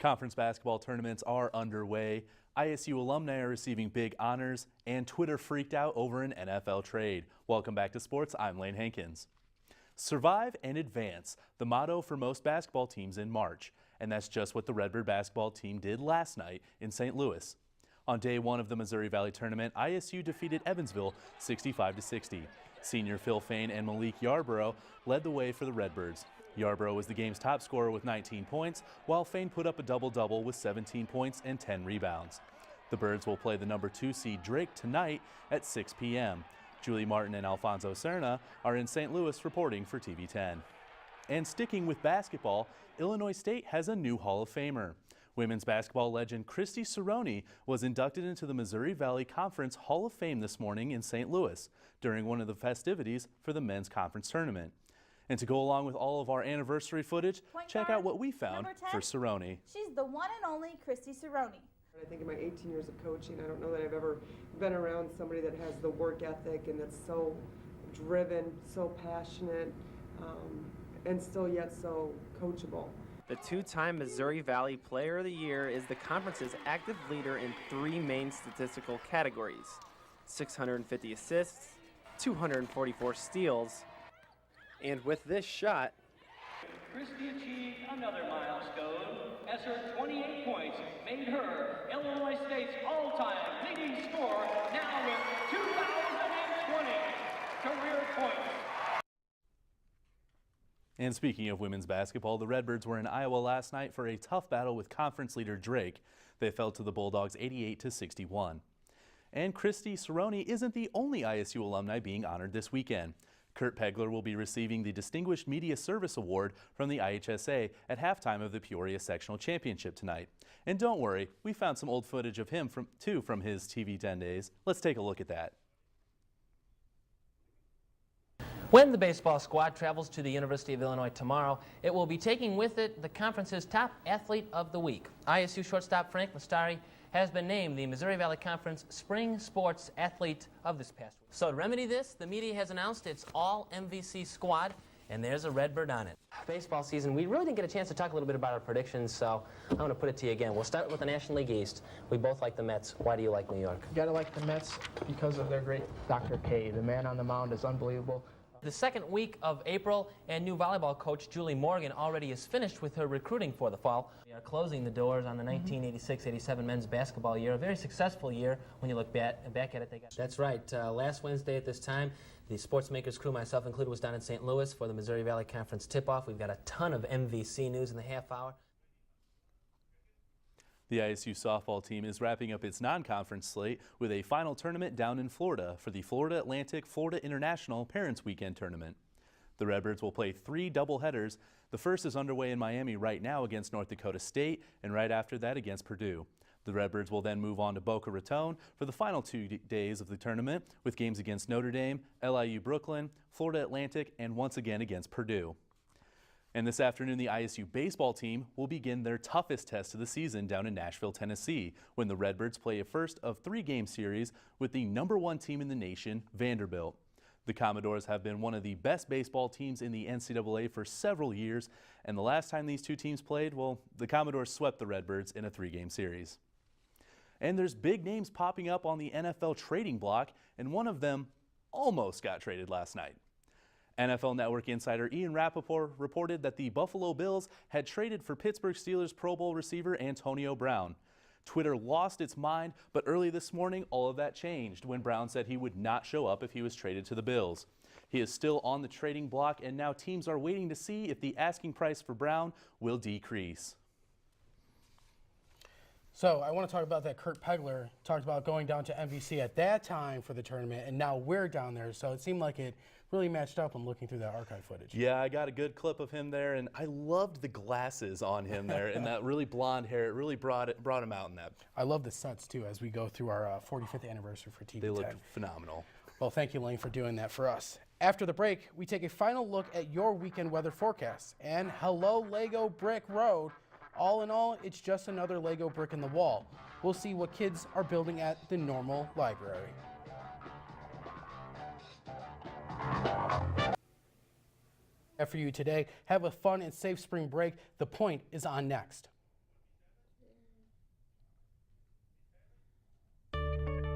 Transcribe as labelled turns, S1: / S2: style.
S1: Conference basketball tournaments are underway. ISU alumni are receiving big honors, and Twitter freaked out over an NFL trade. Welcome back to sports. I'm Lane Hankins. Survive and advance, the motto for most basketball teams in March. And that's just what the Redbird basketball team did last night in St. Louis. On day one of the Missouri Valley Tournament, ISU defeated Evansville 65-60. Senior Phil Fain and Malik Yarborough led the way for the Redbirds. Yarborough was the game's top scorer with 19 points, while Fain put up a double-double with 17 points and 10 rebounds. The Birds will play the number 2 seed Drake tonight at 6 p.m. Julie Martin and Alfonso Serna are in St. Louis reporting for TV 10. And sticking with basketball, Illinois State has a new Hall of Famer. Women's basketball legend Christy Cerrone was inducted into the Missouri Valley Conference Hall of Fame this morning in St. Louis during one of the festivities for the men's conference tournament. And to go along with all of our anniversary footage, check out what we found for Cerrone.
S2: She's the one and only Christy Cerrone.
S3: I think in my 18 years of coaching, I don't know that I've ever been around somebody that has the work ethic and that's so driven, so passionate, and still yet so coachable.
S4: The two-time Missouri Valley Player of the Year is the conference's active leader in 3 main statistical categories: 650 assists, 244 steals, and with this shot,
S5: Christy achieved another milestone as her 28 points made her Illinois State's all-time leading scorer, now with 2,020 career points.
S1: And speaking of women's basketball, the Redbirds were in Iowa last night for a tough battle with conference leader Drake. They fell to the Bulldogs 88-61. And Christy Cerrone isn't the only ISU alumni being honored this weekend. Kurt Pegler will be receiving the Distinguished Media Service Award from the IHSA at halftime of the Peoria Sectional Championship tonight. And don't worry, we found some old footage of him from his TV 10 days. Let's take a look at that.
S6: When the baseball squad travels to the University of Illinois tomorrow, it will be taking with it the conference's top athlete of the week. ISU shortstop Frank Mastari has been named the Missouri Valley Conference Spring Sports Athlete of this past week. So to remedy this, the media has announced its all-MVC squad, and there's a Redbird on it. Baseball season, we really didn't get a chance to talk a little bit about our predictions, so I'm going to put it to you again. We'll start with the National League East. We both like the Mets. Why do you like New York?
S7: You got to like the Mets because of their great Dr. K. The man on the mound is unbelievable.
S6: The second week of April, and new volleyball coach Julie Morgan already is finished with her recruiting for the fall. We are closing the doors on the 1986-87 men's basketball year, a very successful year when you look back at it. That's right. Last Wednesday at this time, the Sportsmakers crew, myself included, was down in St. Louis for the Missouri Valley Conference tip-off. We've got a ton of MVC news in the half hour.
S1: The ISU softball team is wrapping up its non-conference slate with a final tournament down in Florida for the Florida Atlantic Florida International Parents Weekend Tournament. The Redbirds will play 3 doubleheaders. The first is underway in Miami right now against North Dakota State, and right after that against Purdue. The Redbirds will then move on to Boca Raton for the final 2 days of the tournament, with games against Notre Dame, LIU Brooklyn, Florida Atlantic, and once again against Purdue. And this afternoon, the ISU baseball team will begin their toughest test of the season down in Nashville, Tennessee, when the Redbirds play a first of 3-game series with the #1 team in the nation, Vanderbilt. The Commodores have been one of the best baseball teams in the NCAA for several years, and the last time these two teams played, well, the Commodores swept the Redbirds in a 3-game series. And there's big names popping up on the NFL trading block, and one of them almost got traded last night. NFL Network insider Ian Rappaport reported that the Buffalo Bills had traded for Pittsburgh Steelers Pro Bowl receiver Antonio Brown. Twitter lost its mind, but early this morning, all of that changed when Brown said he would not show up if he was traded to the Bills. He is still on the trading block, and now teams are waiting to see if the asking price for Brown will decrease.
S8: So I want to talk about that. Kurt Pegler talked about going down to MVC at that time for the tournament, and now we're down there. So it seemed like it really matched up when looking through that archive footage.
S1: Yeah, I got a good clip of him there, and I loved the glasses on him there and that really blonde hair. It really brought him out in that.
S8: I love the sets, too, as we go through our 45th anniversary for TV 10.
S1: They look phenomenal.
S8: Well, thank you, Lane, for doing that for us. After the break, we take a final look at your weekend weather forecast. And hello, Lego Brick Road. All in all, it's just another Lego brick in the wall. We'll see what kids are building at the Normal Library. For you today, have a fun and safe spring break. The Point is on next.